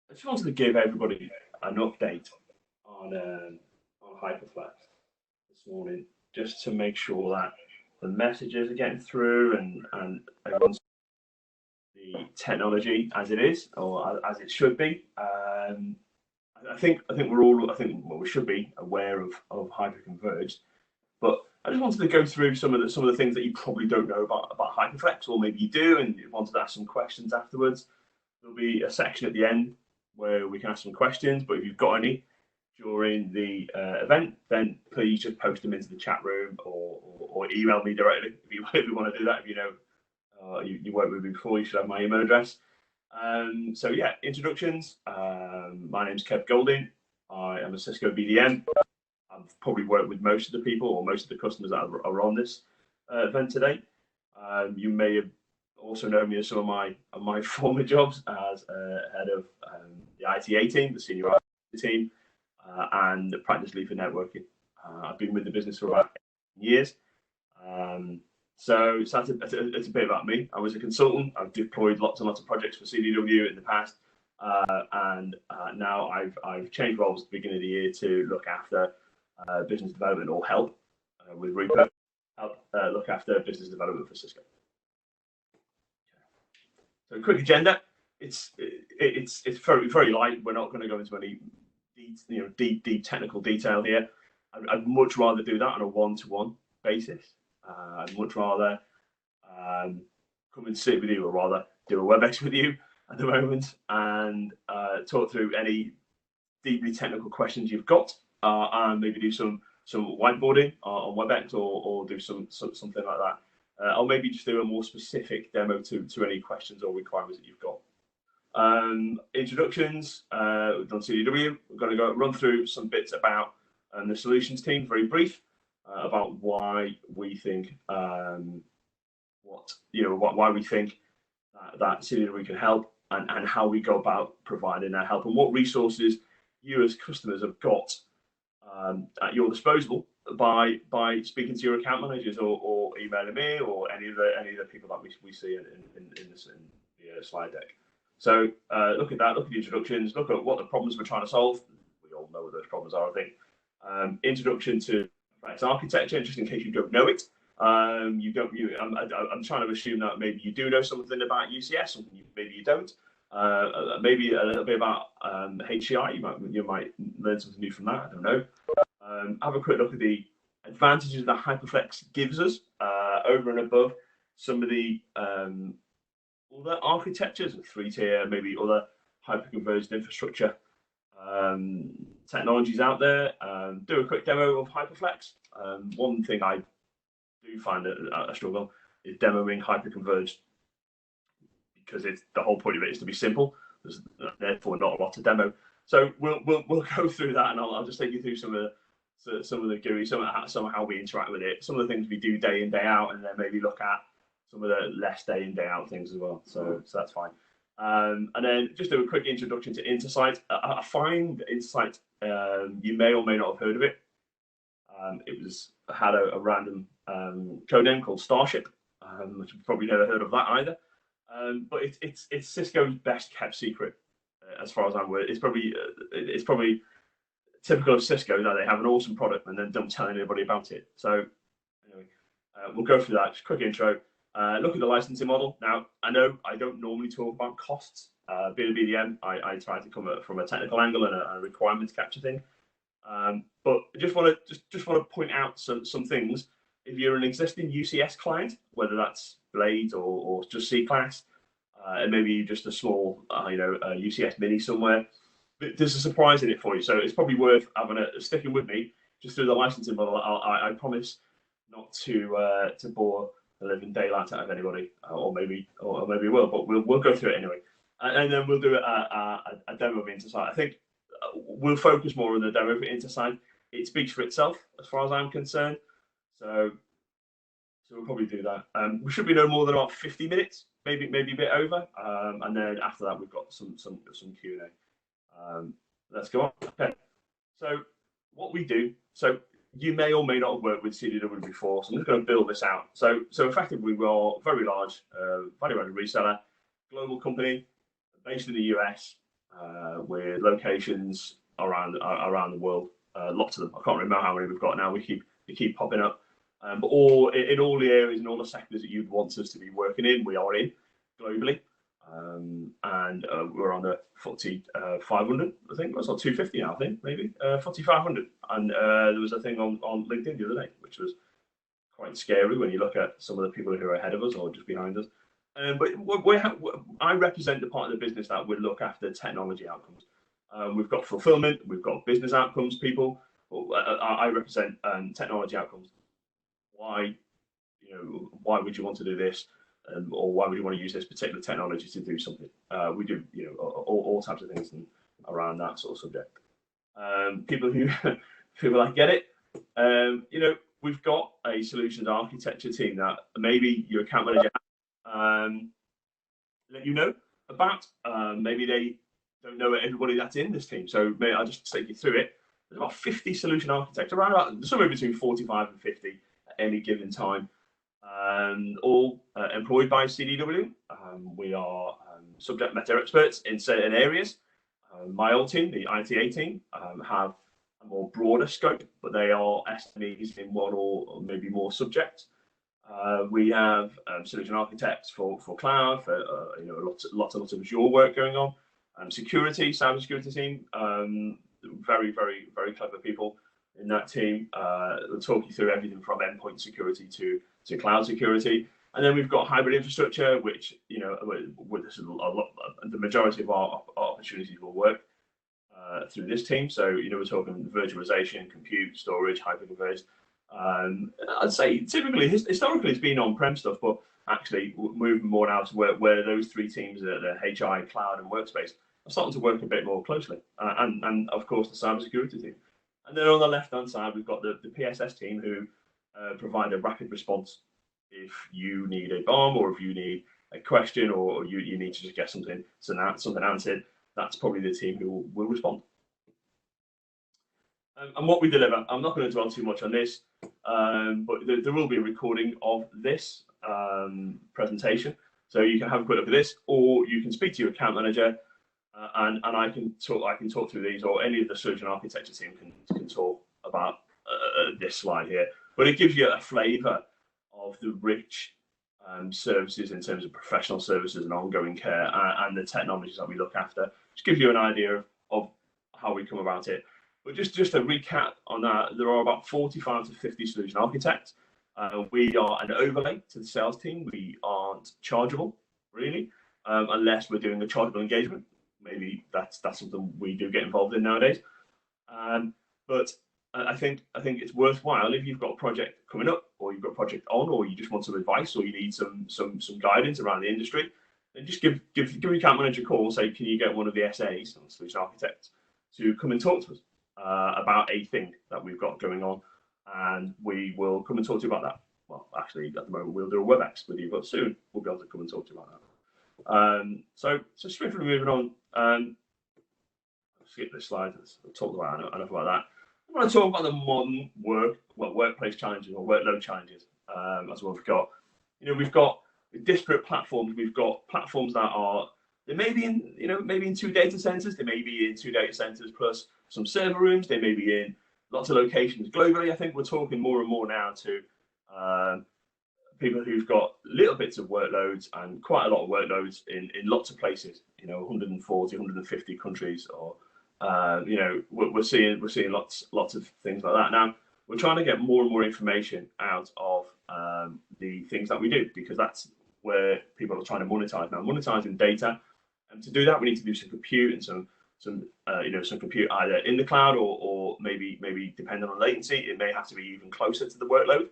I just wanted to give everybody an update on Hyperflex this morning, just to make sure that the messages are getting through and everyone's the technology as it is or as it should be. I think we should be aware of Hyperconverged, but I just wanted to go through some of the things that you probably don't know about Hyperflex, or maybe you do and you wanted to ask some questions afterwards. There'll be a section at the end where we can ask some questions, but if you've got any during the event, then please just post them into the chat room or email me directly if you want to do that. If you know you worked with me before, you should have my email address. So yeah, introductions. My name's Kev Golding. I am a Cisco BDM. I've probably worked with most of the people or most of the customers that are on this event today. You may have also known me as some of my former jobs as head of the ITA team, the senior IT team, and the practice lead for networking. I've been with the business for about 8 years. So that's a bit about me. I was a consultant. I've deployed lots and lots of projects for CDW in the past, and now I've changed roles at the beginning of the year to look after business development or help with Reaper, look after business development for Cisco. So quick agenda. It's very light. We're not going to go into any deep technical detail here. I'd much rather do that on a one-to-one basis. I'd much rather come and sit with you, or rather do a WebEx with you at the moment and talk through any deeply technical questions you've got, and maybe do some whiteboarding on WebEx or do something like that. I'll maybe just do a more specific demo to any questions or requirements that you've got. Introductions. We've done CDW. We're going to go run through some bits about the solutions team, very brief, about why we think why we think that CDW can help, and how we go about providing that help, and what resources you as customers have got at your disposal by speaking to your account managers or emailing me or any of the people that we see in the slide deck. So look at that, look at the introductions, look at what the problems we're trying to solve. We all know what those problems are, I think. Introduction to Flex architecture, just in case you don't know it. I'm trying to assume that maybe you do know something about UCS, or maybe you don't. Maybe a little bit about HCI. You might learn something new from that. I don't know. Have a quick look at the advantages that Hyperflex gives us over and above some of the other architectures, 3-tier, maybe other hyperconverged infrastructure technologies out there. Do a quick demo of Hyperflex. One thing I do find a struggle is demoing hyperconverged, because the whole point of it is to be simple. There's therefore not a lot to demo. So we'll go through that, and I'll just take you through some of the GUI, some of how we interact with it, some of the things we do day in, day out, and then maybe look at some of the less day in, day out things as well. So that's fine. And then just do a quick introduction to Intersight. I find Intersight, you may or may not have heard of it. It had a random code name called Starship, which you've probably never heard of that either. But it's Cisco's best kept secret, as far as I'm aware. It's probably typical of Cisco that they have an awesome product and then don't tell anybody about it. So anyway, we'll go through that. Just quick intro. Look at the licensing model. Now, I know I don't normally talk about costs. Being a BDM, I try to come from a technical angle and a requirements capture thing. But I just want to point out some things. If you're an existing UCS client, whether that's Blade or just C class, and maybe just a small, UCS mini somewhere, there's a surprise in it for you. So it's probably worth sticking with me just through the licensing model. I promise not to bore the living daylight out of anybody, or maybe will, but we'll go through it anyway, and then we'll do a demo of Intersight. I think we'll focus more on the demo of Intersight. It speaks for itself as far as I'm concerned. So we'll probably do that. We should be no more than about 50 minutes, maybe a bit over, and then after that we've got some Q&A. Let's go on. Okay. So what we do. So you may or may not have worked with CDW before, so I'm just going to build this out. So effectively, we're very large, value-added reseller, global company based in the US. with locations around the world. Lots of them. I can't remember how many we've got now. They keep popping up. But all in all the areas and all the sectors that you'd want us to be working in, we are in globally. And we're on the FTSE 500, I think, or 250 now, I think, maybe, FTSE 500. And there was a thing on LinkedIn the other day, which was quite scary when you look at some of the people who are ahead of us or just behind us. But I represent the part of the business that would look after technology outcomes. We've got fulfillment, we've got business outcomes people. I represent technology outcomes. Why would you want to do this? Or why would you want to use this particular technology to do something? We do, all types of things around that sort of subject. People like get it. We've got a solutions architecture team that maybe your account manager let you know about. Maybe they don't know everybody that's in this team. So maybe I'll just take you through it. There's about 50 solution architects, around about somewhere between 45 and 50 at any given time. All employed by CDW. We are subject matter experts in certain areas. My old team, the ITA team, have a more broader scope, but they are SMEs in one or maybe more subjects. We have solution architects for cloud, for lots of Azure work going on. Cybersecurity team, very, very, very clever people in that team. They'll talk you through everything from endpoint security to cloud security. And then we've got hybrid infrastructure, which, with this, the majority of our opportunities will work through this team. So, we're talking virtualization, compute, storage, hyperconvergence. I'd say typically, historically, it's been on-prem stuff, but actually moving more now to where those three teams, the HI, cloud, and workspace, are starting to work a bit more closely. And of course, the cybersecurity team. And then on the left-hand side, we've got the PSS team who provide a rapid response if you need a bomb or if you need a question or you need to just get something answered. That's probably the team who will respond. And what we deliver, I'm not going to dwell too much on this, but there will be a recording of this presentation. So you can have a quick look at this, or you can speak to your account manager, and I can talk through these, or any of the solution architecture team can talk about this slide here. But it gives you a flavour of the rich services in terms of professional services and ongoing care and the technologies that we look after. Just gives you an idea of how we come about it. But just to recap on that, there are about 45 to 50 solution architects. We are an overlay to the sales team. We aren't chargeable, really, unless we're doing a chargeable engagement. Maybe that's something we do get involved in nowadays. But I think it's worthwhile if you've got a project coming up, or you've got a project on, or you just want some advice, or you need some guidance around the industry. Then just give your account manager a call. Say, can you get one of the SAs, or solution architects, to come and talk to us about a thing that we've got going on, and we will come and talk to you about that. Well, actually, at the moment we'll do a WebEx with you, but soon we'll be able to come and talk to you about that. So swiftly moving on. Skip this slide. I've talked about enough about that. I want to talk about the modern workplace challenges or workload challenges. As well, we've got disparate platforms. We've got platforms that they may be in 2 data centers. They may be in 2 data centers plus some server rooms. They may be in lots of locations globally. I think we're talking more and more now to people who've got little bits of workloads and quite a lot of workloads in lots of places. 140, 150 countries, or we're seeing lots of things like that. Now we're trying to get more and more information out of the things that we do, because that's where people are trying to monetize now. Monetizing data, and to do that, we need to do some compute and some compute either in the cloud or maybe depending on latency, it may have to be even closer to the workload,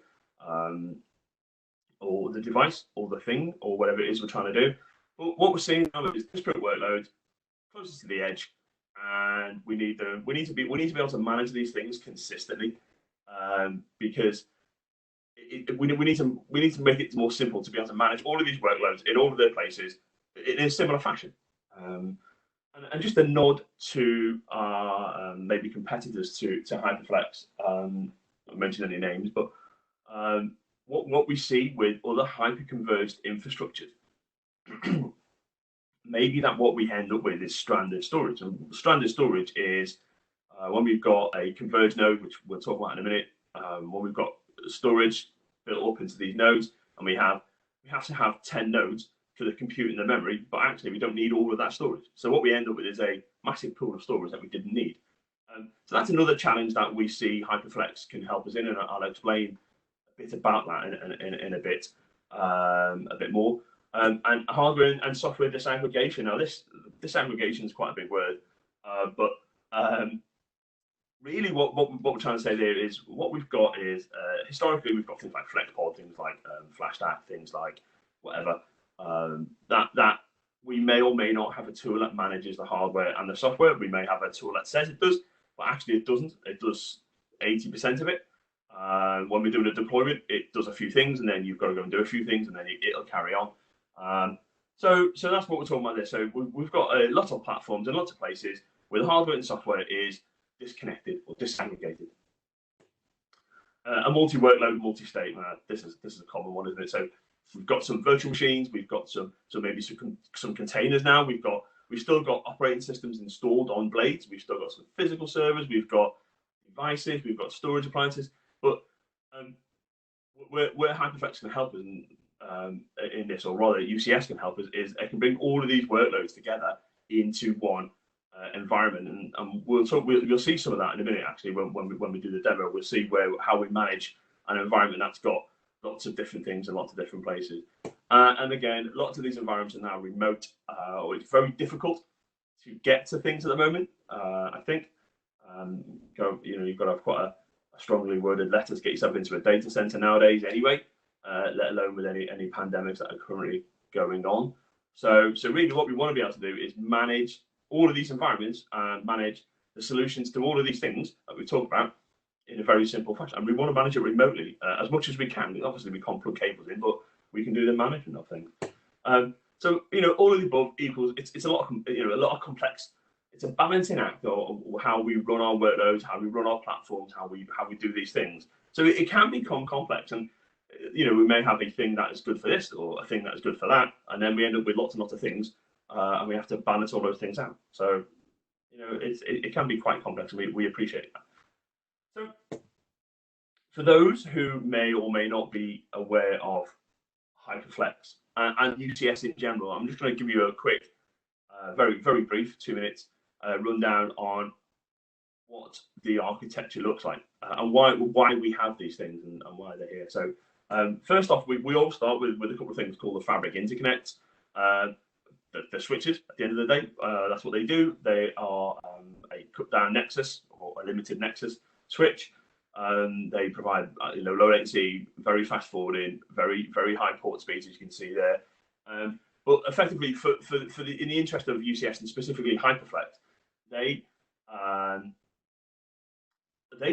or the device or the thing or whatever it is we're trying to do. But what we're seeing now is disparate workloads closest to the edge, and we need to be able to manage these things consistently, because we need to make it more simple to be able to manage all of these workloads in all of their places in a similar fashion. And just a nod to our maybe competitors to Hyperflex. I'm not mentioning any names, but what we see with other hyper-converged infrastructures, maybe that what we end up with is stranded storage. And stranded storage is when we've got a converged node, which we'll talk about in a minute, when we've got storage built up into these nodes, and we have to have 10 nodes for the compute and the memory, but actually we don't need all of that storage. So what we end up with is a massive pool of storage that we didn't need. So that's another challenge that we see Hyperflex can help us in, and I'll explain a bit about that in a bit more. And hardware and software disaggregation. Now, this disaggregation is quite a big word, but really what we're trying to say there is what we've got is historically we've got things like FlexPod, things like FlashStack, things like whatever that we may or may not have a tool that manages the hardware and the software. We may have a tool that says it does, but actually it doesn't. It does 80% of it. When we're doing a deployment, it does a few things, and then you've got to go and do a few things, and then it'll carry on. So that's what we're talking about there. So we've got a lot of platforms and lots of places where the hardware and software is disconnected or disaggregated. A multi-workload, multi-state. This is a common one, isn't it? So we've got some virtual machines. We've got some containers now. We've still got operating systems installed on blades. We've still got some physical servers. We've got devices. We've got storage appliances. But where Hyperflex can help us in this, or rather UCS can help us, is it can bring all of these workloads together into one environment, and we'll see some of that in a minute. Actually, when we do the demo, we'll see how we manage an environment that's got lots of different things in lots of different places. And again, lots of these environments are now remote, or it's very difficult to get to things at the moment. I think you've got to have quite a strongly worded letter to get yourself into a data center nowadays, anyway. Let alone with any pandemics that are currently going on. So really, what we want to be able to do is manage all of these environments and manage the solutions to all of these things that we talk about in a very simple fashion. And we want to manage it remotely as much as we can. Obviously, we can't plug cables in, but we can do the management of things. So all of the above equals it's a lot of complex. It's a balancing act of how we run our workloads, how we run our platforms, how we do these things. So it can become complex, and we may have a thing that is good for this or a thing that is good for that, and then we end up with lots and lots of things, and we have to balance all those things out. So it can be quite complex, and we appreciate that. So for those who may or may not be aware of Hyperflex and UCS in general, I'm just going to give you a quick, very, very brief 2 minutes rundown on what the architecture looks like and why we have these things and why they're here. So first off, we all start with a couple of things called the fabric interconnects. The switches, at the end of the day, that's what they do. They are a cut down nexus or a limited nexus switch. They provide low latency, very fast forwarding, very, very high port speeds, as you can see there. But effectively, in the interest of UCS and specifically Hyperflex, they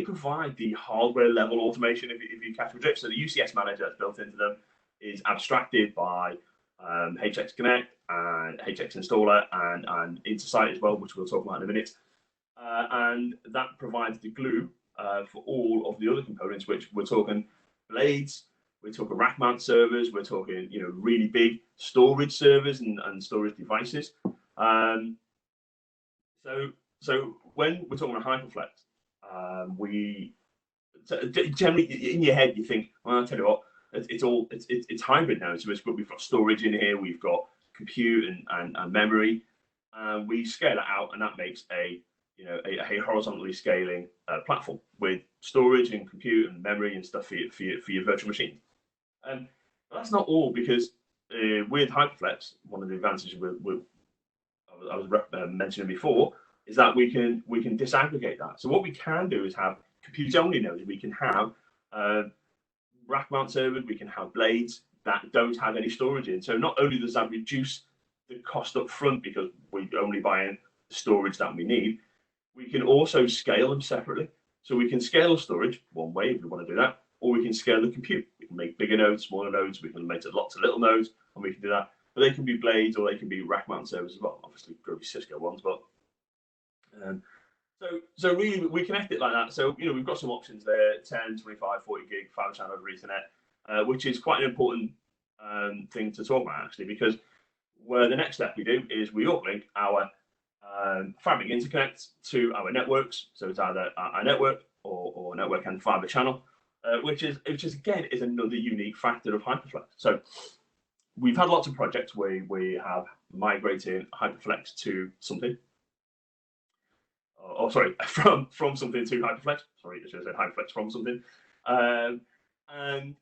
provide the hardware level automation, if you catch the drift. So the UCS manager that's built into them is abstracted by HX Connect and HX Installer and Intersight as well, which we'll talk about in a minute. And that provides the glue for all of the other components, which we're talking blades, we're talking rack mount servers, we're talking really big storage servers and storage devices. So when we're talking about Hyperflex, generally in your head you think, well, I'll tell you what, it's hybrid now. So we've got storage in here, we've got compute and memory, and we scale it out, and that makes a horizontally scaling platform with storage and compute and memory and stuff for your virtual machine. But that's not all, because with Hyperflex, one of the advantages I was mentioning before is that we can disaggregate that. So what we can do is have compute only nodes. We can have rack mount servers, we can have blades that don't have any storage in. So not only does that reduce the cost up front because we only buy in the storage that we need, we can also scale them separately. So we can scale storage one way if we want to do that, or we can scale the compute. We can make bigger nodes, smaller nodes, we can make lots of little nodes, and we can do that. But they can be blades or they can be rack mount servers as well. Obviously, probably Cisco ones, but so really we connect it like that. So we've got some options there: 10, 25, 40 gig, fiber channel over Ethernet, which is quite an important thing to talk about, actually, because where the next step we do is we uplink our fabric interconnect to our networks. So it's either our network or network and fiber channel, which is again is another unique factor of HyperFlex. So we've had lots of projects where we have migrated HyperFlex to something. Oh, sorry, from something to HyperFlex. Sorry, I should have said HyperFlex from something. And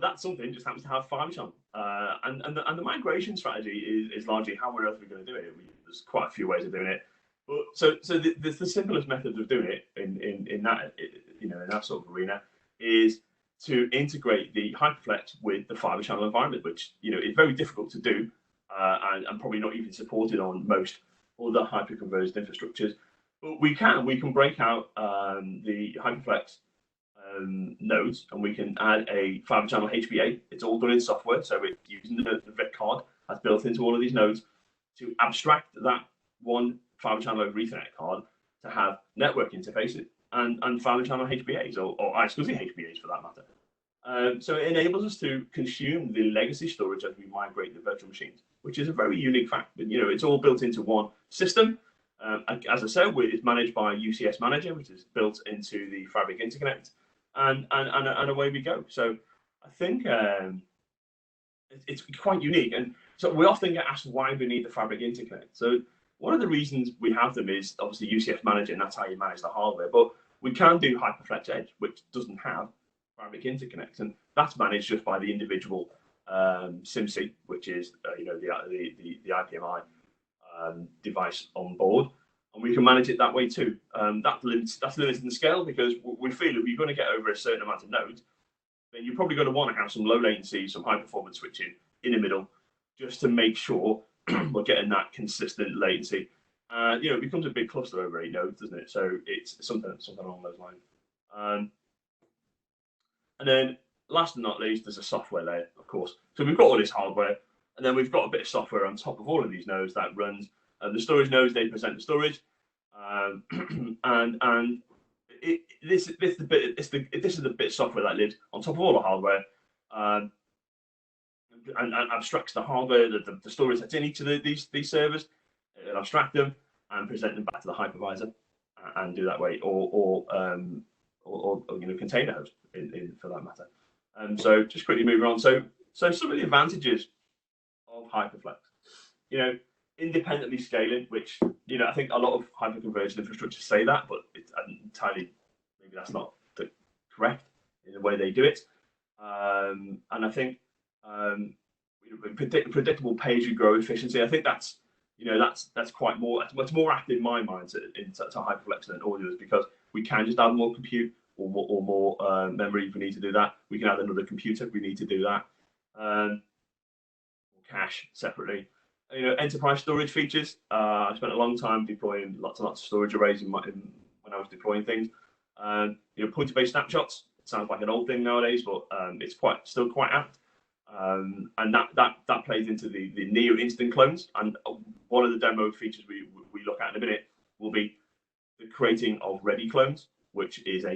that something just happens to have fiber channel. And the migration strategy is largely how on earth we're going to do it. There's quite a few ways of doing it. But so the simplest method of doing it in that in that sort of arena is to integrate the HyperFlex with the fiber channel environment, which is very difficult to do, and probably not even supported on most other hyperconverged infrastructures. But we can break out the HyperFlex nodes, and we can add a fiber channel HBA. It's all done in software, so it's using the VIC card that's built into all of these nodes to abstract that one fiber channel over Ethernet card to have network interfaces and fiber channel HBAs or exclusive HBAs for that matter. So it enables us to consume the legacy storage as we migrate the virtual machines, which is a very unique fact. But it's all built into one system. As I said, it's managed by UCS Manager, which is built into the Fabric Interconnect, and away we go. So I think it's quite unique. And so we often get asked why we need the Fabric Interconnect. So one of the reasons we have them is obviously UCS Manager, and that's how you manage the hardware. But we can do Hyperflex Edge, which doesn't have Fabric Interconnect, and that's managed just by the individual SIMC, which is the IPMI device on board, and we can manage it that way too. That's limited in scale because we feel if you're going to get over a certain amount of nodes, then you're probably going to want to have some low latency, some high performance switching in the middle, just to make sure we're getting that consistent latency. It becomes a big cluster over 8 nodes, doesn't it? So it's something along those lines. And then last but not least, there's a software layer, of course. So we've got all this hardware, and then we've got a bit of software on top of all of these nodes that runs. The storage nodes, they present the storage, and this is the bit of software that lives on top of all the hardware, and abstracts the hardware, the storage that's in each of these servers. It'll abstract them and present them back to the hypervisor, and do that way, or container host for that matter. So just quickly moving on. So some of the advantages of HyperFlex, independently scaling, which I think a lot of hyperconverged infrastructures say that, but it's entirely maybe that's not correct in the way they do it. And I think predictable pay-as-you-grow efficiency. I think that's quite much more apt in my mind to HyperFlex than all the others, because we can just add more compute or more memory if we need to do that. We can add another computer if we need to do that. Or cache separately. Enterprise storage features. I spent a long time deploying lots and lots of storage arrays when I was deploying things. Pointer-based snapshots. It sounds like an old thing nowadays, but it's still quite apt. And that plays into the near instant clones. And one of the demo features we look at in a minute will be the creating of ready clones, which is a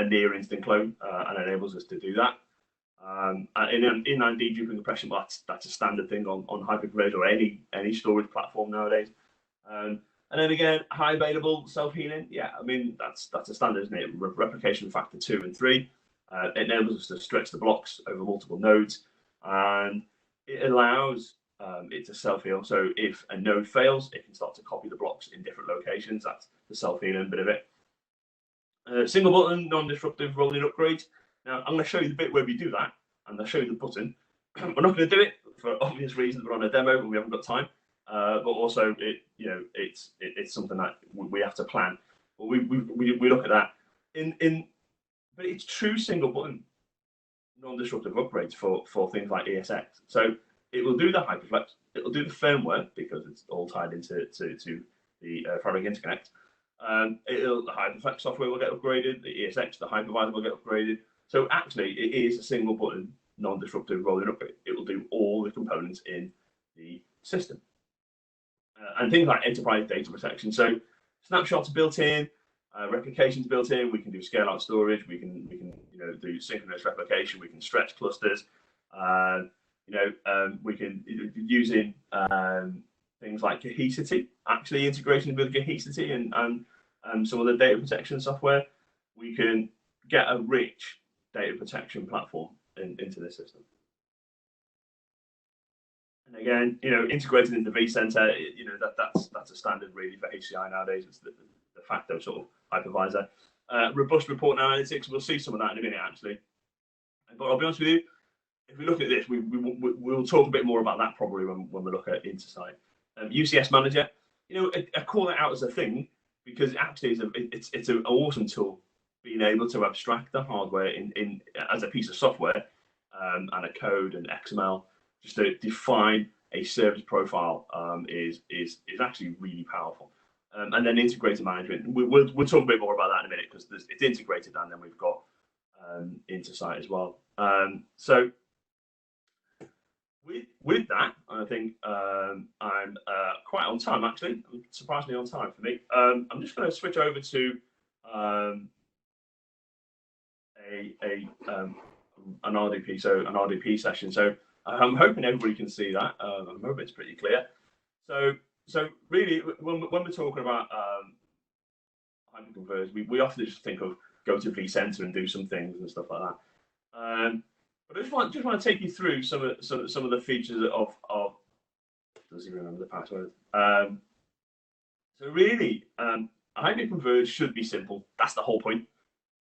near instant clone, and enables us to do that. And inline deduping compression, that's a standard thing on hyperconverged or any storage platform nowadays. And then again, high available self-healing. Yeah, I mean that's a standard, isn't it? Replication factor 2 and 3. It enables us to stretch the blocks over multiple nodes, and it allows it to self-heal. So if a node fails, it can start to copy the blocks in different locations. That's the self-healing bit of it. Single button, non-disruptive rolling upgrades. Now, I'm going to show you the bit where we do that, and I'll show you the button. We're not going to do it for obvious reasons. We're on a demo and we haven't got time. But also, it's something that we have to plan. But we look at that but it's true single button non-disruptive upgrades for things like ESX. So it will do the HyperFlex. It will do the firmware because it's all tied into the Fabric Interconnect. The HyperFlex software will get upgraded. The ESX, the hypervisor will get upgraded. So actually, it is a single button, non-disruptive rolling upgrade. It will do all the components in the system. And things like enterprise data protection. So snapshots are built in, replications built in. We can do scale-out storage. We can do synchronous replication. We can stretch clusters. We can using things like Cohesity, actually integrating with Cohesity and some of the data protection software, we can get a rich data protection platform into the system. And again, integrated into vCenter, that's a standard really for HCI nowadays. It's the de facto sort of hypervisor. Robust report analytics, we'll see some of that in a minute actually. But I'll be honest with you, if we look at this, we'll talk a bit more about that probably when we look at Intersight. UCS Manager, I call it out as a thing because actually it's an awesome tool, being able to abstract the hardware in as a piece of software and a code and XML, just to define a service profile is actually really powerful. And then integrated management, we'll talk a bit more about that in a minute because it's integrated, and then we've got Intersight as well. So with that, I think I'm quite on time actually. Surprisingly on time for me. I'm just going to switch over to an RDP, so an RDP session. So I'm hoping everybody can see that. I'm hoping it's pretty clear. So really, when we're talking about hyperconvergence, we often just think of go to vCenter and do some things and stuff like that. But I just want to take you through some of the features of does he remember the password? So really, hyperconvergence should be simple. That's the whole point.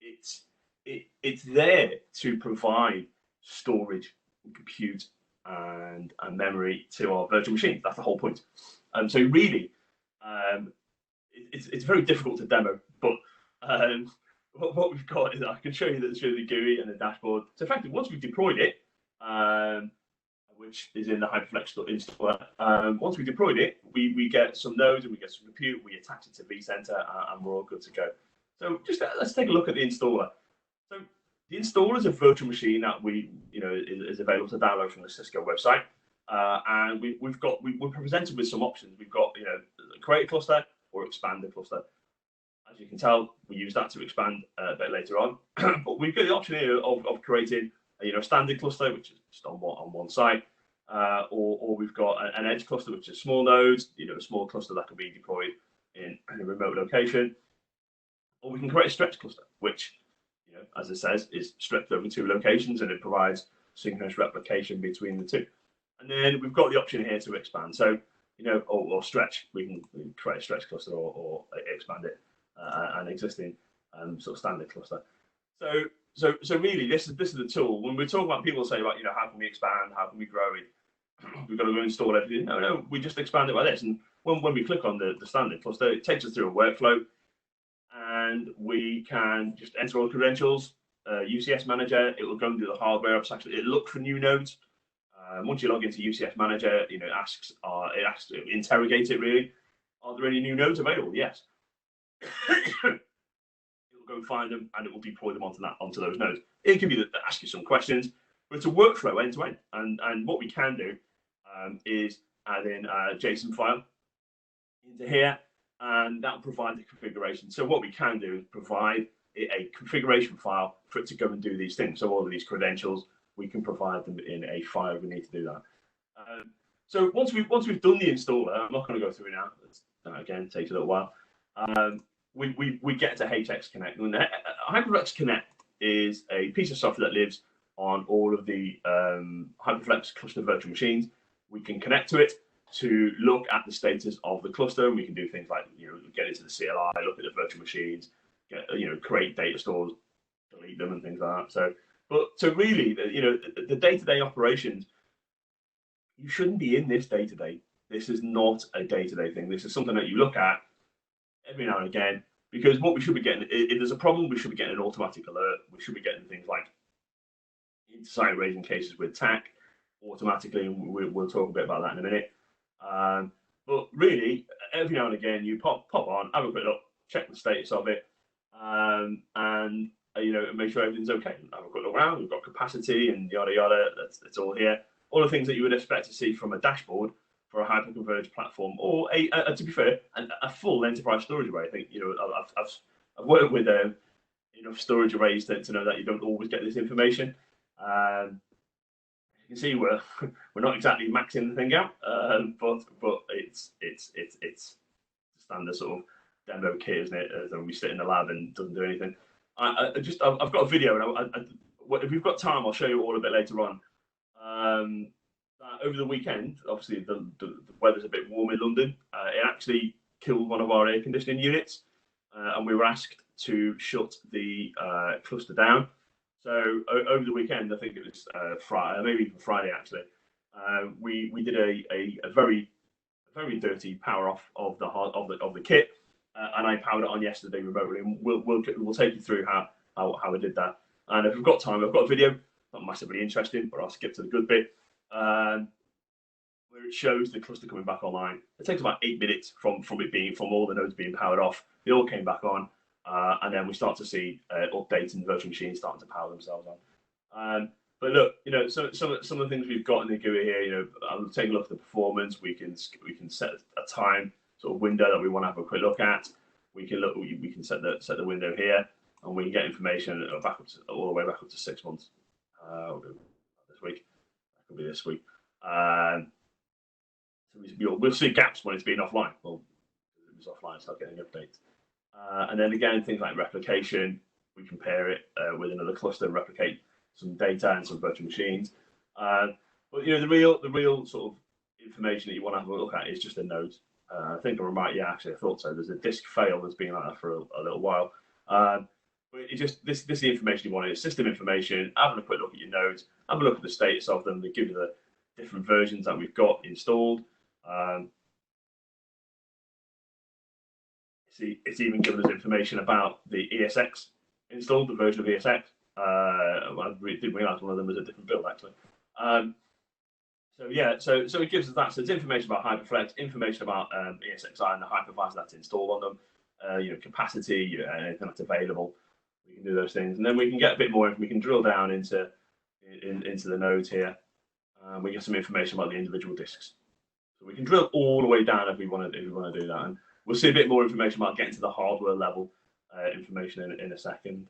It's there to provide storage, compute, and memory to our virtual machines. That's the whole point. So really, it's very difficult to demo, but what we've got is I can show you the GUI and the dashboard. So effectively, once we've deployed it, which is in the Hyperflex installer, once we deployed it, we get some nodes and we get some compute, we attach it to vCenter, and we're all good to go. So just let's take a look at the installer. So the installer is a virtual machine that is available to download from the Cisco website, and we're presented with some options. We've got create a cluster or expand a cluster. As you can tell, we use that to expand a bit later on. But we've got the option here of creating a standard cluster, which is just on one site, or we've got an edge cluster, which is small nodes, a small cluster that can be deployed in a remote location. Or we can create a stretch cluster, which, as it says, is stretched over 2 locations, and it provides synchronous replication between the two. And then we've got the option here to expand. So, or stretch, we can create a stretch cluster or expand it. An existing sort of standard cluster. So really, this is the tool. When we're talking about people say about how can we expand, how can we grow it, we've got to go install everything. No, we just expand it like this. And when we click on the standard cluster, it takes us through a workflow, and we can just enter all the credentials. UCS Manager, it will go and do the hardware. It looks for new nodes. Once you log into UCS Manager, it asks to interrogate it really. Are there any new nodes available? Yes. It will go and find them, and it will deploy them onto those nodes. It can be that ask you some questions, but it's a workflow end to end. And what we can do is add in a JSON file into here, and that will provide the configuration. So what we can do is provide a configuration file for it to go and do these things. So all of these credentials, we can provide them in a file if we need to do that. So once we've done the installer, I'm not going to go through it now. That again takes a little while. We get to HX Connect. And Hyperflex Connect is a piece of software that lives on all of the Hyperflex cluster virtual machines. We can connect to it to look at the status of the cluster, and we can do things like get into the CLI, look at the virtual machines, create data stores, delete them, and things like that. So really, the day-to-day operations, you shouldn't be in this day-to-day. This is not a day-to-day thing. This is something that you look at every now and again, because what we should be getting, if there's a problem, we should be getting an automatic alert. We should be getting things like Intersight raising cases with TAC automatically, and we'll talk a bit about that in a minute. But really, every now and again, you pop on, have a quick look, check the status of it, and make sure everything's okay. Have a quick look around. We've got capacity and yada yada. It's all here. All the things that you would expect to see from a dashboard for a hyperconverged platform, or to be fair, a full enterprise storage array. I think I've worked with enough storage arrays to know that you don't always get this information. you can see we're not exactly maxing the thing out, but it's standard sort of demo kit, isn't it? As we sit in the lab and doesn't do anything. I've got a video, and if we've got time, I'll show you all a bit later on. Over the weekend, obviously the weather's a bit warm in London. It actually killed one of our air conditioning units, and we were asked to shut the cluster down. So over the weekend, I think it was Friday, maybe even Friday actually, we did a very dirty power off of the kit, and I powered it on yesterday remotely. And we'll take you through how I did that. And if we've got time, I've got a video, not massively interesting, but I'll skip to the good bit, where it shows the cluster coming back online. It takes about 8 minutes from all the nodes being powered off. They all came back on, and then we start to see updates and virtual machines starting to power themselves on. But look, some of the things we've got in the GUI here, I'll take a look at the performance. We can set a time sort of window that we want to have a quick look at. We can set the window here, and we can get information back up all the way back up to 6 months. This week, that could be this week. So we'll see gaps when it's been offline. Well, it was offline, start getting updates. And then again, things like replication, we compare it with another cluster, replicate some data and some virtual machines. But the real sort of information that you want to have a look at is just the nodes. I think I'm right. Yeah, actually, I thought so. There's a disk fail that's been like that for a little while. But it just this is the information you want. It's system information. Having a quick look at your nodes. Have a look at the status of them. They give you the different versions that we've got installed. See, it's even given us information about the ESX installed, the version of ESX. I didn't realize one of them was a different build actually. So it gives us that. So it's information about Hyperflex, information about ESXi and the hypervisor that's installed on them. Capacity, anything that's available. We can do those things, and then we can get a bit more. We can drill down into the nodes here. We get some information about the individual disks. So we can drill all the way down if we want to do that. And we'll see a bit more information about getting to the hardware level information in a second.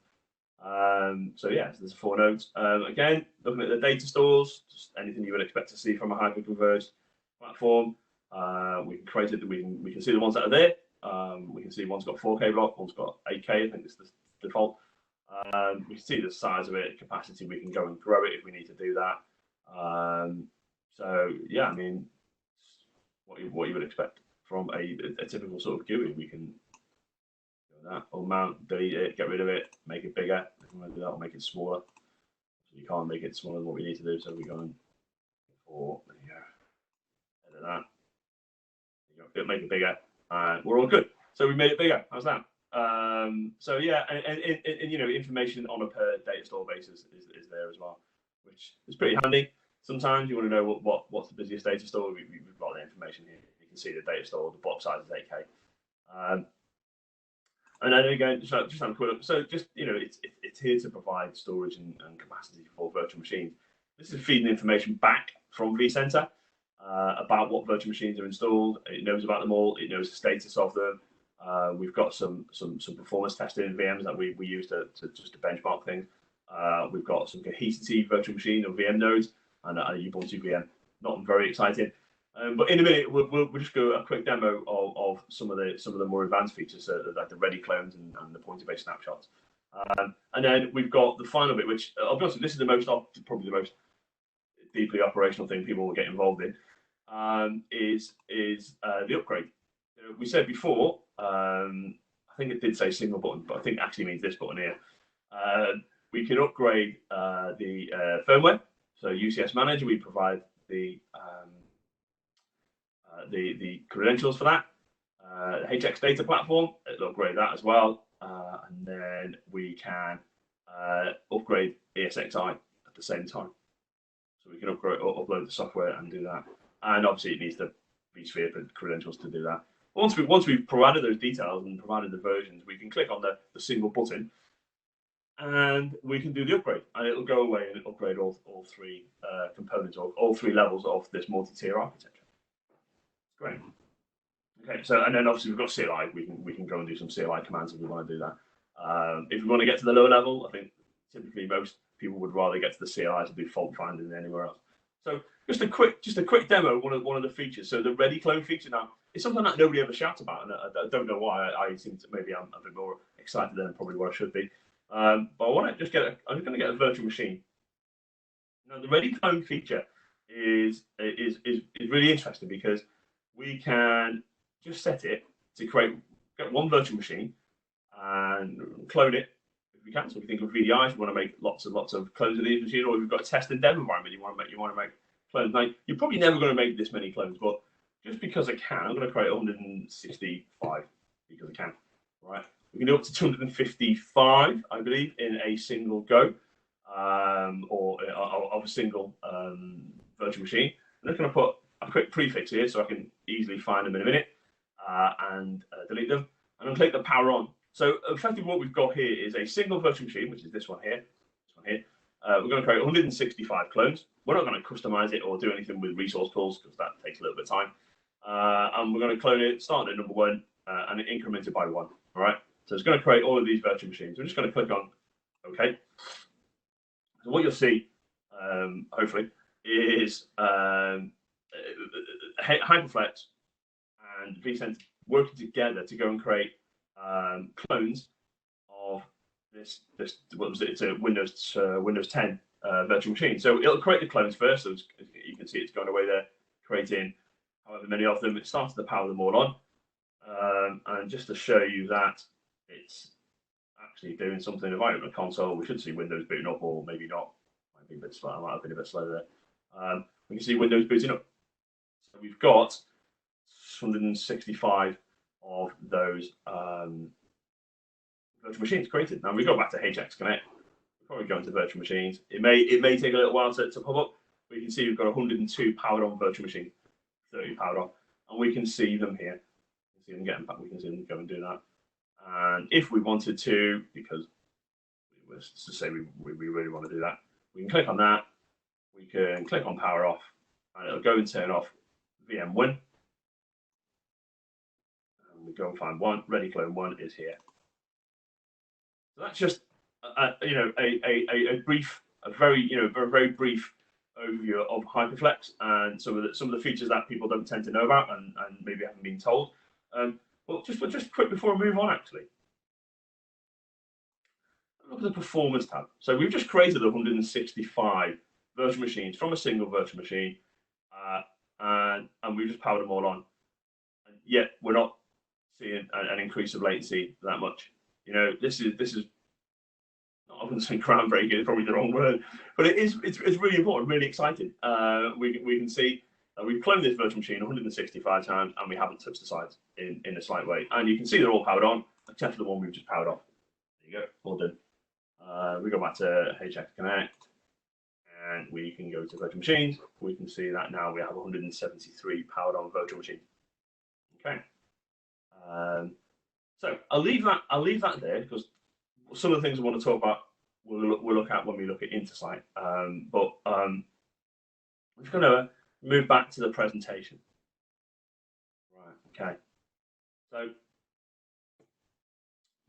So there's 4 nodes. Again, looking at the data stores, just anything you would expect to see from a hyperconverged platform. We can create it. We can see the ones that are there. We can see one's got 4K block, one's got 8K. I think it's the default. We can see the size of it, capacity. We can go and grow it if we need to do that. I mean, what you would expect from a typical sort of GUI. We can do that, or mount, delete it, get rid of it, make it bigger. If we want to do that, or make it smaller. So you can't make it smaller than what we need to do, so we go and there you go. Edit that. There you go. Make it bigger, and we're all good. So we made it bigger. How's that? And information on a per data store basis is there as well, which is pretty handy. Sometimes you want to know what's the busiest data store. We've got the information here. You can see the data store. The block size is 8K. And then again, just have a quick look. So it's here to provide storage and capacity for virtual machines. This is feeding information back from vCenter about what virtual machines are installed. It knows about them all. It knows the status of them. We've got some performance testing VMs that we use to benchmark things. We've got some Cohesity virtual machine or VM nodes and a Ubuntu VM. Not very exciting. But in a minute, we'll just go a quick demo of some of the more advanced features, like the ready clones and the pointer-based snapshots. And then we've got the final bit, which I'll be honest, this is probably the most deeply operational thing people will get involved in, is the upgrade. We said before, I think it did say single button, but I think it actually means this button here. We can upgrade the firmware. So UCS Manager, we provide the credentials for that. The HX Data Platform, it'll upgrade that as well. And then we can upgrade ESXi at the same time. So we can upload the software and do that. And obviously it needs the vSphere credentials to do that. Once we've provided those details and provided the versions, we can click on the single button and we can do the upgrade, and it'll go away and upgrade all 3 components of all 3 levels of this multi-tier architecture. Great. Okay, so and then obviously we've got CLI. We can go and do some CLI commands if we want to do that. If we want to get to the lower level, I think typically most people would rather get to the CLI to do fault finding than anywhere else. So just a quick demo of one of the features. So the ready clone feature now is something that nobody ever shouts about, and I don't know why. I seem to, maybe I'm a bit more excited than probably what I should be. But I want to just I'm just going to get a virtual machine. Now the ready clone feature is really interesting because we can just set it to get one virtual machine and clone it if we can. So we think of VDIs, we want to make lots and lots of clones of these machines, or if you've got a test and dev environment, you want to make clones. Now you're probably never going to make this many clones, but just because I can, I'm going to create 165 because I can. Right? We can do up to 255, I believe, in a single go, or of a single virtual machine. I'm just going to put a quick prefix here so I can easily find them in a minute and delete them. And I'll click the power on. So effectively what we've got here is a single virtual machine, which is this one here. We're going to create 165 clones. We're not going to customize it or do anything with resource pools because that takes a little bit of time. And we're going to clone it, starting at number 1 and increment it by 1. All right. So it's going to create all of these virtual machines. We're just going to click on OK. So what you'll see, hopefully, is Hyperflex and vCenter working together to go and create clones of this what was it? It's a Windows 10 virtual machine. So it'll create the clones first. So you can see it's going away there, creating however many of them. It starts to power them all on, and just to show you that it's actually doing something. If I open a console, we should see Windows booting up, or maybe not. Might be a bit slow. I might have been a bit slow there. We can see Windows booting up. So we've got 165 of those virtual machines created. Now we go back to HX Connect. We'll probably go into virtual machines. It may take a little while to pop up. We can see we've got 102 powered on virtual machines, 30 powered on, and we can see them here. We can see them getting back. We can see them go and do that. And if we wanted to, because let's just say we really want to do that, we can click on that. We can click on power off, and it'll go and turn off VM1. And we go and find one. Ready clone 1 is here. So that's just a brief, very brief overview of Hyperflex and some of the features that people don't tend to know about and maybe haven't been told. Well, just quick before I move on, actually, look at the performance tab. So we've just created 165 virtual machines from a single virtual machine, and we've just powered them all on. And yet we're not seeing an increase of latency that much. This is not often saying groundbreaking, it's probably the wrong word, but it's really important, really exciting. We can see we've cloned this virtual machine 165 times and we haven't touched the sides in a slight way. And you can see they're all powered on, except for the one we've just powered off. There you go, all done. We go back to HX Connect and we can go to virtual machines. We can see that now we have 173 powered on virtual machines. Okay. So I'll leave that there because some of the things I want to talk about we'll look at when we look at Intersight. But I'm just going to move back to the presentation. Right. Okay. So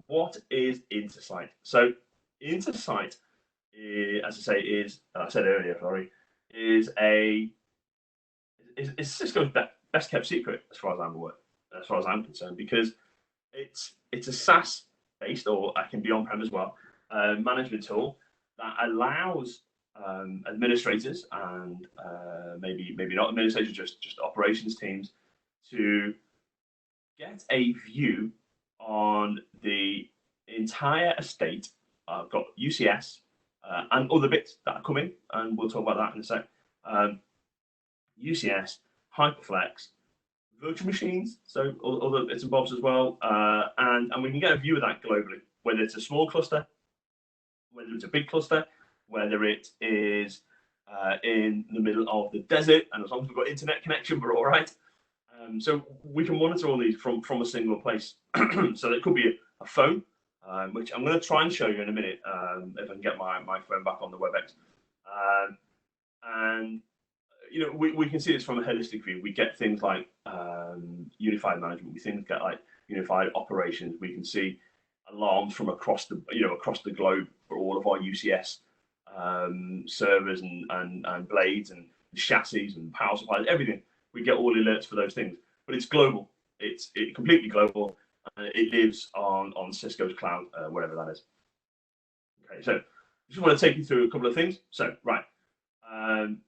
what is Intersight? So Intersight, as I said earlier, is Cisco's best kept secret as far as I'm concerned, because it's a SaaS based, or it can be on-prem as well, management tool that allows administrators and maybe not administrators, just operations teams to get a view on the entire estate. I've got UCS and other bits that are coming, and we'll talk about that in a sec. UCS, Hyperflex, virtual machines, so other bits and bobs as well, and we can get a view of that globally, whether it's a small cluster, whether it's a big cluster, whether it is in the middle of the desert, and as long as we've got internet connection, we're all right. So we can monitor all these from a single place. So it could be a phone, which I'm going to try and show you in a minute if I can get my phone back on the WebEx. And we can see this from a holistic view. We get things like unified management. We get like unified operations. We can see alarms from across the globe for all of our UCS servers and blades, and chassis and power supplies, everything. We get all alerts for those things, but it's global. It's completely global. It lives on Cisco's cloud, wherever that is. Okay, so I just want to take you through a couple of things. So, right, HyperFlex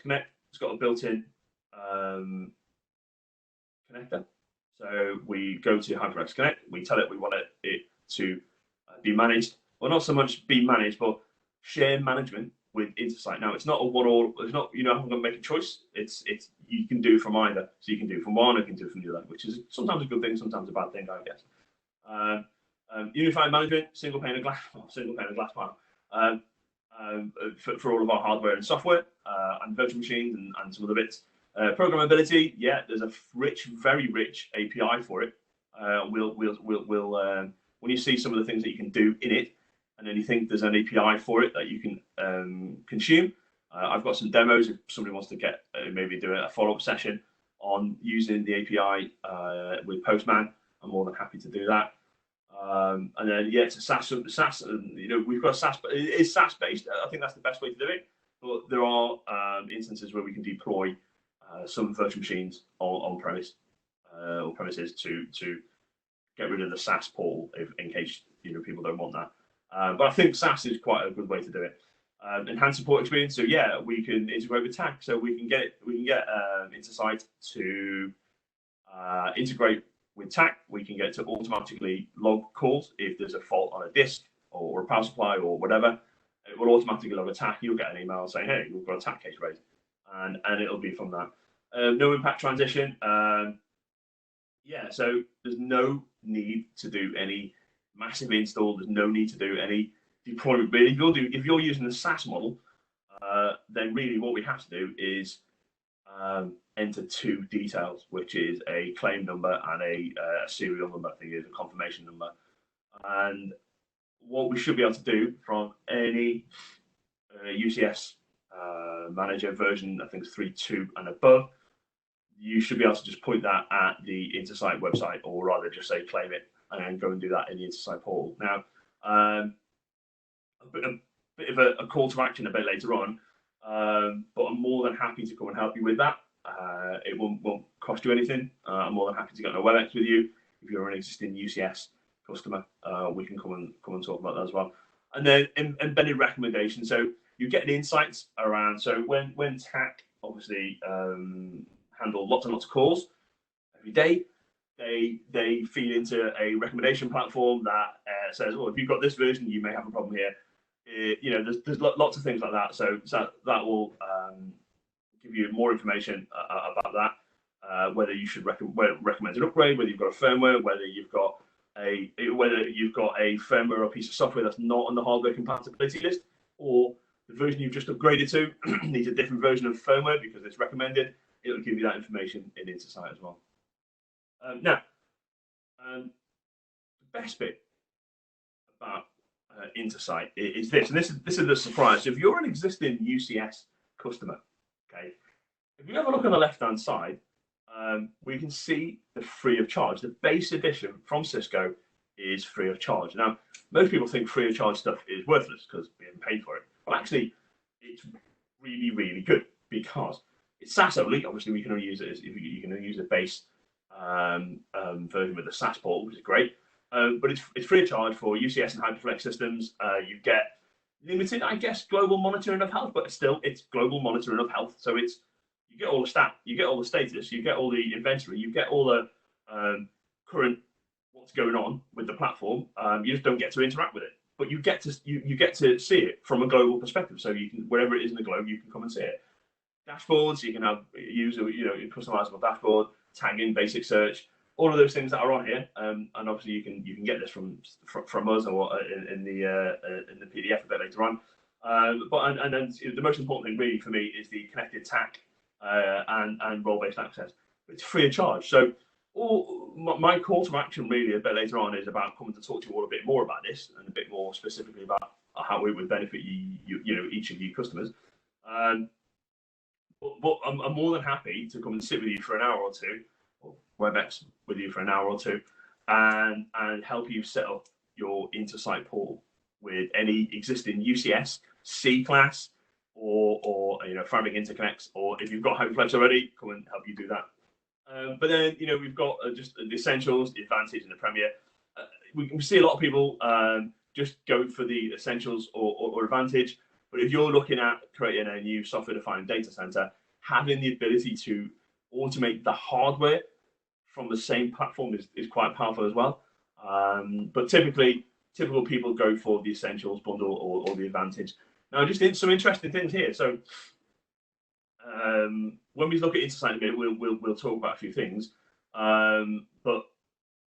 Connect has got a built-in connector. So we go to HyperFlex Connect. We tell it we want it to be managed, well, not so much be managed, but share management with Intersight. Now, it's not a one-all. It's not, you know, I'm going to make a choice. It's you can do from either. So you can do from one, or you can do from the other, which is sometimes a good thing, sometimes a bad thing, I guess. Unified management, single pane of glass panel for all of our hardware and software, and virtual machines and some other bits. Programmability, yeah, there's a very rich API for it. When you see some of the things that you can do in it, and then you think there's an API for it that you can consume. I've got some demos if somebody wants to get maybe do a follow-up session on using the API with Postman. I'm more than happy to do that. And then yeah, it's a SaaS. You know, we've got SaaS, but it is SaaS based. I think that's the best way to do it. But there are instances where we can deploy some virtual machines on premise or premises to get rid of the SaaS portal in case, you know, people don't want that. But I think SaaS is quite a good way to do it. Enhanced support experience. So yeah, we can integrate with TAC. So we can get Intersight to integrate with TAC. We can get to automatically log calls if there's a fault on a disk or a power supply or whatever. It will automatically log a TAC. You'll get an email saying, "Hey, we've got a TAC case raised," and it'll be from that. No impact transition. Yeah, so there's no need to do any massive install. There's no need to do any deployment. But if you're using the SaaS model, then really what we have to do is enter two details, which is a claim number and a serial number. I think is a confirmation number. And what we should be able to do from any UCS manager version, I think it's 3.2 and above, you should be able to just point that at the Intersight website, or rather just say claim it, and then go and do that in the Intersight portal. Now, a bit of a call to action a bit later on, but I'm more than happy to come and help you with that. It won't cost you anything. I'm more than happy to get on a WebEx with you. If you're an existing UCS customer, we can come and talk about that as well. And then embedded recommendations. So you get insights around. So when TAC obviously handle lots and lots of calls every day, they feed into a recommendation platform that says, "Oh, if you've got this version, you may have a problem here." You know, there's lots of things like that. So that will give you more information about that. Whether you should recommend an upgrade, whether you've got a firmware, whether you've got a firmware or a piece of software that's not on the hardware compatibility list, or the version you've just upgraded to needs a different version of firmware because it's recommended. It'll give you that information in Intersight as well. Now, the best bit about Intersight is this, and this is the surprise. So if you're an existing UCS customer, okay, if you have a look on the left-hand side, we can see the free of charge. The base edition from Cisco is free of charge. Now, most people think free of charge stuff is worthless because we haven't paid for it. But actually, it's really, really good because it's SaaS only. Obviously, we can only use it as you can only use the base version with the SaaS port, which is great. But it's free of charge for UCS and HyperFlex systems. You get limited, I guess, global monitoring of health, but still, it's global monitoring of health. So you get all the stat, you get all the status, you get all the inventory, you get all the current what's going on with the platform. You just don't get to interact with it, but you get to see it from a global perspective. So you can, wherever it is in the globe, you can come and see it. Dashboards, you can use your customizable dashboard, tagging, basic search, all of those things that are on here. And obviously you can get this from us or in the PDF a bit later on. But then the most important thing really for me is the connected TAC and role-based access. It's free of charge. So my call to action really a bit later on is about coming to talk to you all a bit more about this and a bit more specifically about how it would benefit each of you customers. But I'm more than happy to come and sit with you for an hour or two, or WebEx with you for an hour or two, and help you set up your Intersight portal with any existing UCS, C-class, or Fabric interconnects, or if you've got HyperFlex already, come and help you do that. But then we've got just the essentials, the advantage, and the premier. We can see a lot of people just go for the essentials or advantage. But if you're looking at creating a new software-defined data center, having the ability to automate the hardware from the same platform is quite powerful as well. But typical people go for the essentials bundle or the advantage. Now, just some interesting things here. So when we look at Intersight in a minute, we'll talk about a few things. But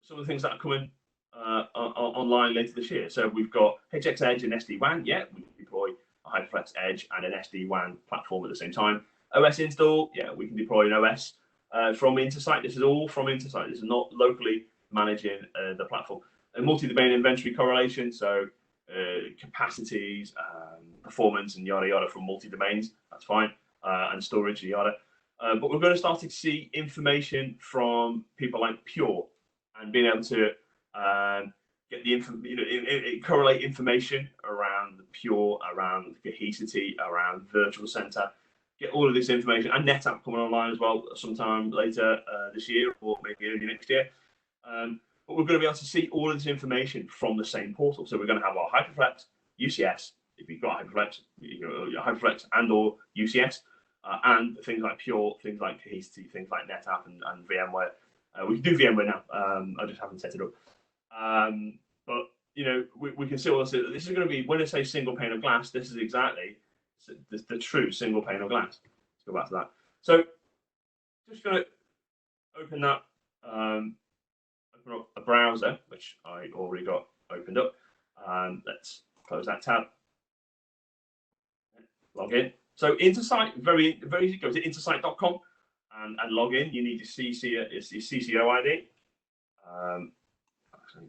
some of the things that are coming online later this year. So we've got HX Edge and SD-WAN. Yeah, we can deploy a HyperFlex Edge and an SD-WAN platform at the same time. OS install. Yeah, we can deploy an OS from Intersight. This is all from Intersight. This is not locally managing the platform. A multi-domain inventory correlation, so capacities, performance, and yada yada from multi-domains. That's fine, and storage and yada. But we're going to start to see information from people like Pure, and being able to get the correlate information around the Pure, around Cohesity, around Virtual Center. Get all of this information, and NetApp coming online as well sometime later this year, or maybe early next year. But we're going to be able to see all of this information from the same portal. So we're going to have our HyperFlex, UCS, if you've got HyperFlex, HyperFlex and or UCS, and things like Pure, things like Cohesity, things like NetApp and VMware. We can do VMware now. I just haven't set it up. But we can see all this. This is going to be, when I say single pane of glass, this is exactly the true single pane of glass. Let's go back to that. So just going to open that. Open up a browser, which I already got opened up. Let's close that tab. Log in. So Intersight, very easy. Go to intersight.com and log in. You need your CCO ID. Actually,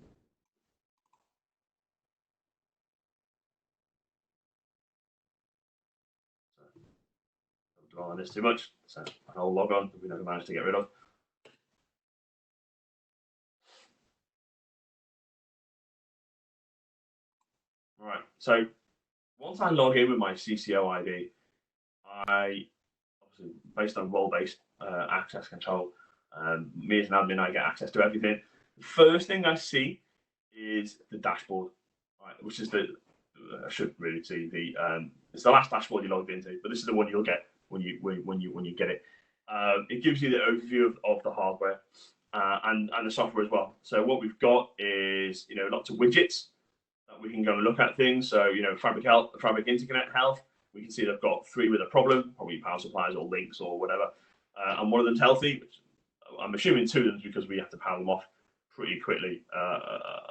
don't dwell on this too much. So an old log on that we never managed to get rid of. All right. So once I log in with my CCO ID, I obviously, based on role-based access control, me as an admin, I get access to everything. The first thing I see is the dashboard, right, which is I should really see it's the last dashboard you logged into, but this is the one you'll get when you get it. It gives you the overview of the hardware and the software as well. So what we've got is lots of widgets that we can go and look at things. So Fabric Interconnect Health. We can see they've got 3 with a problem, probably power supplies or links or whatever, and one of them's healthy. Which I'm assuming 2 of them because we have to power them off pretty quickly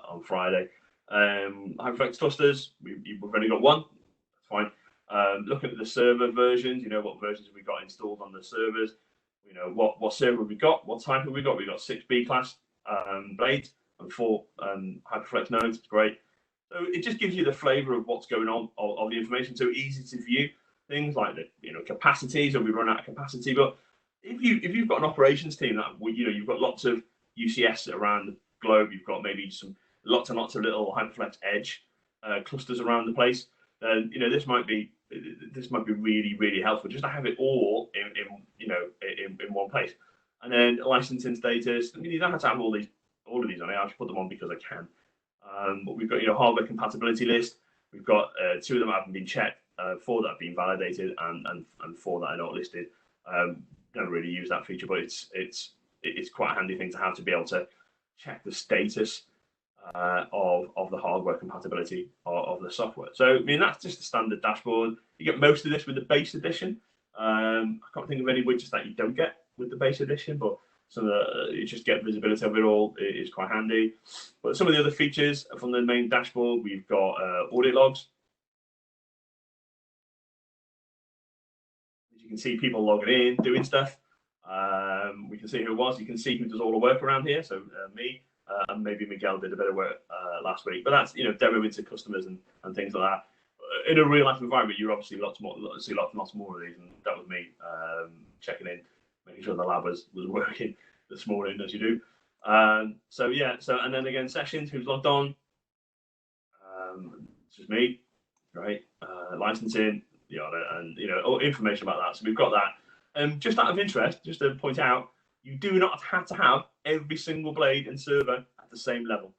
on Friday. HyperFlex clusters, we've only got 1. That's fine. Looking at the server versions, what versions have we got installed on the servers? What server have we got? What type have we got? We've got 6 B class blades and 4 HyperFlex nodes. It's great. So it just gives you the flavor of what's going on, of the information. So easy to view things like the capacities, or we run out of capacity. But if you've got an operations team that you've got lots of UCS around the globe, you've got maybe lots and lots of little HyperFlex Edge clusters around the place. Then this might be really helpful just to have it all in one place. And then licensing status. You don't have to have all of these on it. I just put them on because I can. But we've got hardware compatibility list. We've got 2 of them haven't been checked, 4 that have been validated, and 4 that are not listed. Don't really use that feature, but it's quite a handy thing to have to be able to check the status of the hardware compatibility of the software. So that's just the standard dashboard. You get most of this with the base edition. I can't think of any widgets that you don't get with the base edition, but you just get visibility of it all. It is quite handy. But some of the other features from the main dashboard, we've got audit logs. As you can see, people logging in, doing stuff. We can see who it was. You can see who does all the work around here. So me, and maybe Miguel did a bit of work last week. But that's demoing to customers and things like that. In a real life environment, you're obviously lots more of these, and that was me checking in, making sure the lab was working this morning, as you do. So and then again, sessions, who's logged on? It's just me, right? Licensing, yada, and all information about that. So we've got that. Just out of interest, just to point out, you do not have to have every single blade and server at the same level.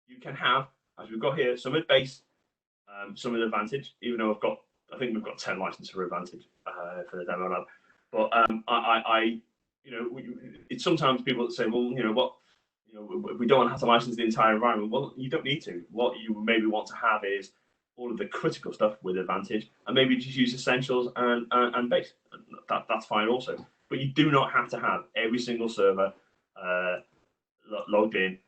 You can have, as we've got here, some at base, some at Advantage. Even though I think we've got 10 licenses for Advantage for the demo lab. But it's sometimes people that say, well, we don't have to license the entire environment. Well, you don't need to. What you maybe want to have is all of the critical stuff with Advantage, and maybe just use Essentials and Base. That's fine also. But you do not have to have every single server logged in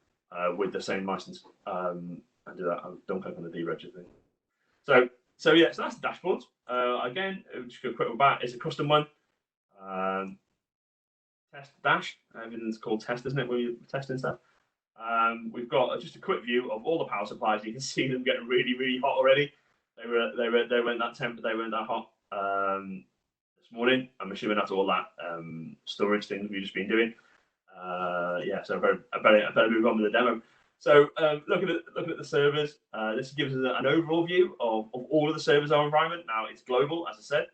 with the same license and do that. Don't click on the deregister thing. So that's the dashboard. Again, just a quick one back. It's a custom one. Test dash. Everything's called test, isn't it? When you're testing stuff. We've got just a quick view of all the power supplies. You can see them getting really, really hot already. They weren't that temp, they weren't that hot this morning. I'm assuming that's all that storage things we've just been doing. So I better move on with the demo. So looking at the servers, this gives us an overall view of all of the servers in our environment. Now it's global, as I said.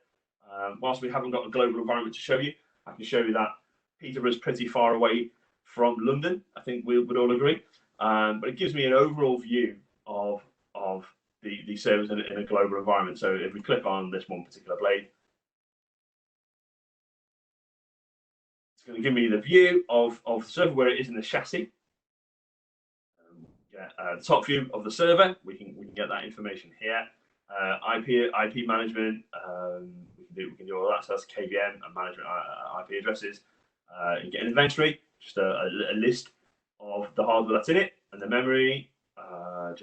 Whilst we haven't got a global environment to show you, I can show you that Peterborough's pretty far away from London. I think we would all agree. But it gives me an overall view of the servers in a global environment. So if we click on this one particular blade, it's going to give me the view of the server where it is in the chassis. The top view of the server, we can get that information here. IP management, we can do all that. So that's KVM and management IP addresses. You get an inventory, just a list of the hardware that's in it and the memory, so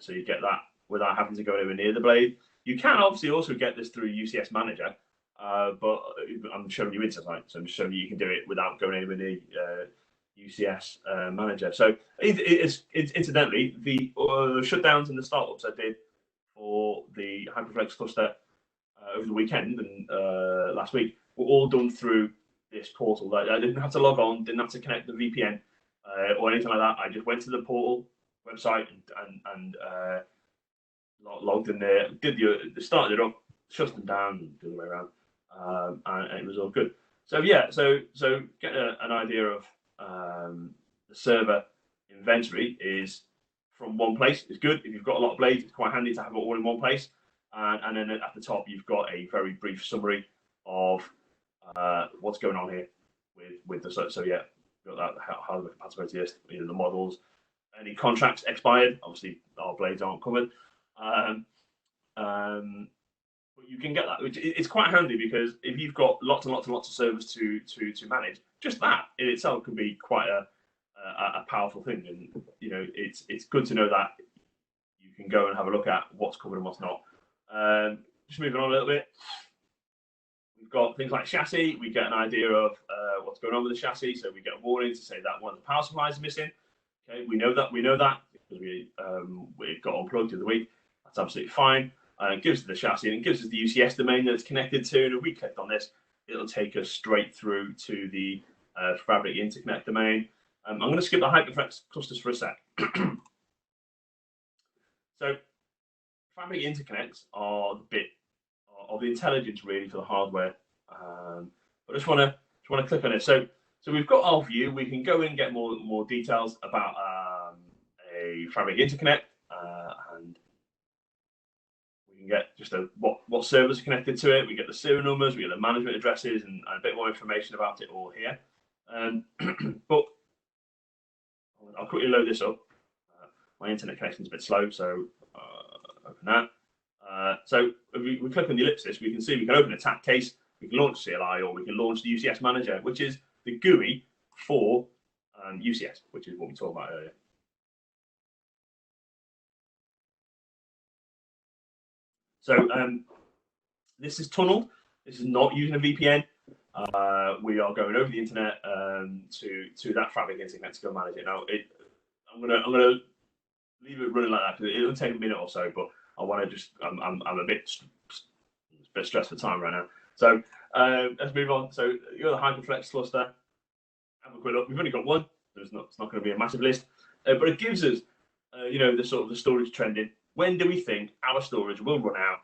you get that without having to go anywhere near the blade. You can obviously also get this through UCS Manager, but I'm showing you Intersight, so I'm just showing you can do it without going anywhere near UCS Manager. So incidentally, the shutdowns and the startups I did for the HyperFlex cluster over the weekend and last week were all done through this portal. I didn't have to log on, didn't have to connect the VPN or anything like that. I just went to the portal website and logged in there, started it up, shut them down, the other way around, and it was all good. So so get an idea of the server inventory is from one place. It's good if you've got a lot of blades. It's quite handy to have it all in one place. And then at the top, you've got a very brief summary of what's going on here with the you've got that hardware compatibility list, the models, any contracts expired. Obviously, our blades aren't covered, but you can get that. It's quite handy because if you've got lots and lots and lots of servers to manage, just that in itself could be quite a powerful thing. And it's good to know that you can go and have a look at what's covered and what's not. Just moving on a little bit. We've got things like chassis. We get an idea of what's going on with the chassis. So we get a warning to say that one of the power supplies is missing. Okay, we know that because we got unplugged the other week. That's absolutely fine. It gives us the chassis and it gives us the UCS domain that it's connected to. And if we click on this, it'll take us straight through to the Fabric Interconnect domain. I'm going to skip the Hyperflex clusters for a sec. So Fabric Interconnects are the bit of the intelligence really for the hardware. But I just want to click on it. So we've got our view. We can go in and get more details about a Fabric Interconnect, and we can get just what servers are connected to it. We get the serial numbers, we get the management addresses, and a bit more information about it all here. But I'll quickly load this up. My internet connection is a bit slow, so open that. So if we click on the ellipsis, we can see we can open a tap case, we can launch CLI, or we can launch the UCS Manager, which is the GUI for UCS, which is what we talked about earlier. So this is tunneled. This is not using a VPN. We are going over the internet to that Fabric Interconnect to go manage it. Now, I'm gonna leave it running like that because it'll take a minute or so. But I want to I'm a bit stressed for time right now. So let's move on. So you got the Hyperflex cluster. Have a quick look. We've only got one. So it's not going to be a massive list, but it gives us the sort of the storage trending. When do we think our storage will run out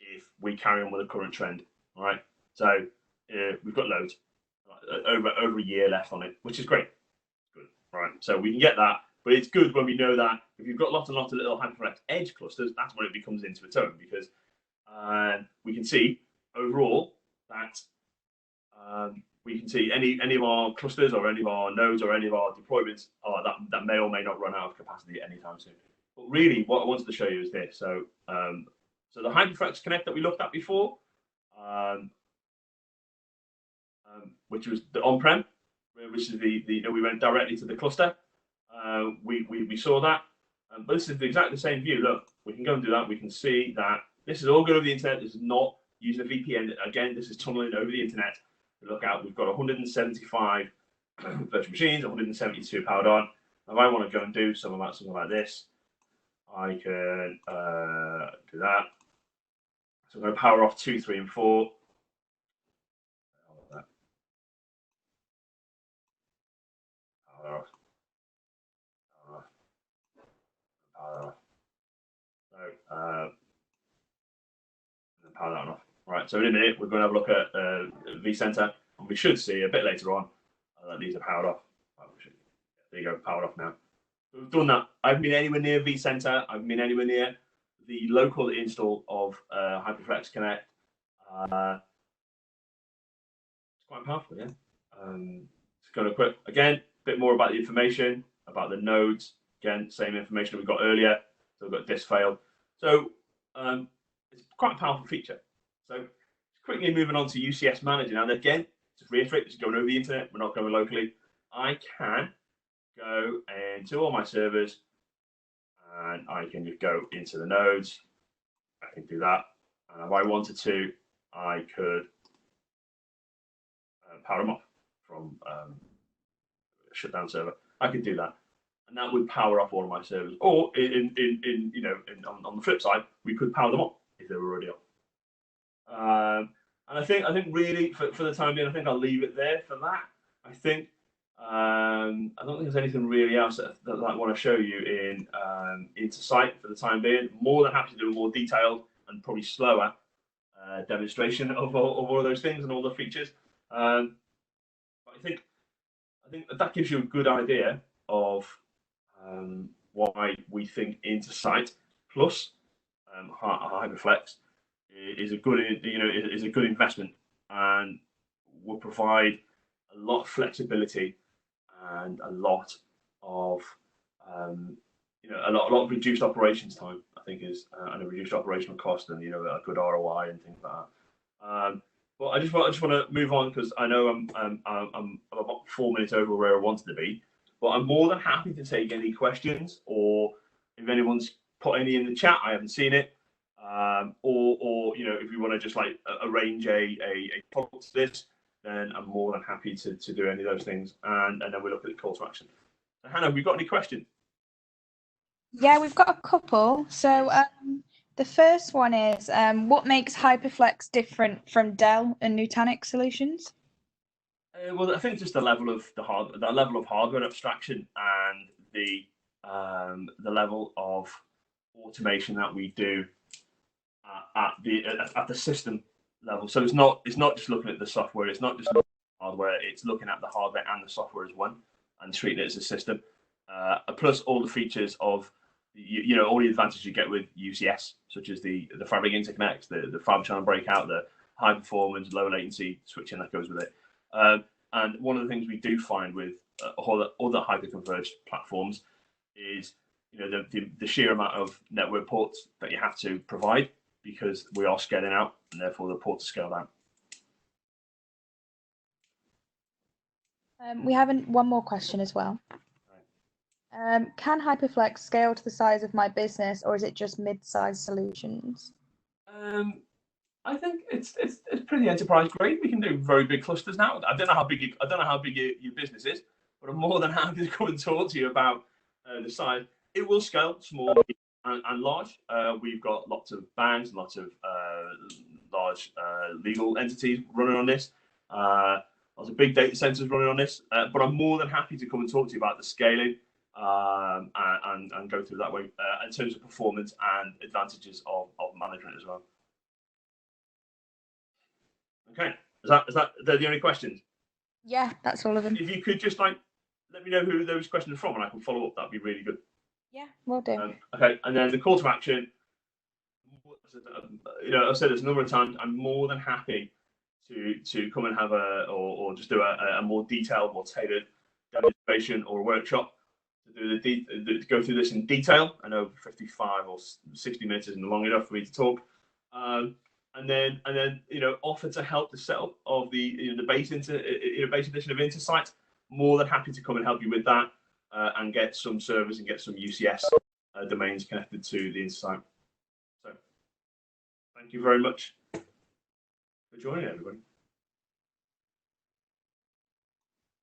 if we carry on with the current trend. All right, so we've got loads over a year left on it, which is great. Good. All right, so we can get that, but it's good when we know that if you've got lots and lots of little HyperFlex edge clusters, that's when it becomes into its own, because we can see overall that we can see any of our clusters or any of our nodes or any of our deployments that may or may not run out of capacity anytime soon. But really, what I wanted to show you is this. So, so the HyperFlex Connect that we looked at before, which was the on-prem, which is we went directly to the cluster. We saw that, but this is exactly the same view. Look, we can go and do that. We can see that this is all good over the internet. This is not using a VPN. Again, this is tunneling over the internet. Look out, we've got 175 virtual machines, 172 powered on. If I want to go and do something like this, I can do that. So I'm going to power off 2, 3, and 4. Power off. Power off. So, power that one off. Right, so in a minute, we're going to have a look at vCenter, and we should see a bit later on that these are powered off. There you go, powered off now. We've done that. I haven't been anywhere near vCenter. I haven't been anywhere near the local install of HyperFlex Connect. It's quite powerful, yeah. Just going to quick, again, a bit more about the information, about the nodes. Again, same information that we got earlier. So we've got disk fail. So it's quite a powerful feature. So quickly moving on to UCS Manager. Now, again, to reiterate, this is going over the internet. We're not going locally. I can go into all my servers, and I can just go into the nodes. I can do that. And if I wanted to, I could power them off from a shutdown server. I could do that, and that would power off all of my servers. Or on the flip side, we could power them on if they were already on. And I think really for the time being, I think I'll leave it there for that. I think I don't think there's anything really else that I want to show you in Intersight for the time being. More than happy to do a more detailed and probably slower demonstration of all of those things and all the features. But I think that gives you a good idea of why we think Intersight plus HyperFlex is a good investment, and will provide a lot of flexibility and a lot of a lot of reduced operations time, I think, is and a reduced operational cost, and a good ROI and things like that. But I just want to move on, because I know I'm about 4 minutes over where I wanted to be. But I'm more than happy to take any questions, or if anyone's put any in the chat, I haven't seen it. Or if you want to just arrange a talk to this, then I'm more than happy to do any of those things, and then we look at the call to action. So Hannah, have we got any questions? Yeah, we've got a couple. So the first one is, what makes HyperFlex different from Dell and Nutanix solutions? Well, I think just the level of hardware abstraction, and the level of automation that we do at the system level. So it's not just looking at the software, it's not just looking at the hardware, it's looking at the hardware and the software as one, and treating it as a system. Plus all the features of all the advantages you get with UCS, such as the fabric interconnects, the fiber channel breakout, the high performance, low latency switching that goes with it. And one of the things we do find with other hyperconverged platforms is the sheer amount of network ports that you have to provide, because we are scaling out, and therefore the ports are scaled out. We have one more question as well. Can HyperFlex scale to the size of my business, or is it just mid-sized solutions? I think it's pretty enterprise grade. We can do very big clusters now. I don't know how big your business is, but I'm more than happy to come and talk to you about the size. It will scale small and large. We've got lots of banks, lots of large legal entities running on this. Lots of big data centers running on this. But I'm more than happy to come and talk to you about the scaling and go through that way in terms of performance and advantages of management as well. Okay, they're the only questions? Yeah, that's all of them. If you could just like let me know who those questions are from, and I can follow up. That'd be really good. Yeah, will do. Okay, and then the call to action. I've said this a number of times. I'm more than happy to come and have or just do a more detailed, more tailored demonstration or a workshop to go through this in detail. I know 55 or 60 minutes isn't long enough for me to talk. And then offer to help the setup of the base edition of Intersight. More than happy to come and help you with that and get some servers and get some UCS domains connected to the Intersight. So thank you very much for joining, everybody.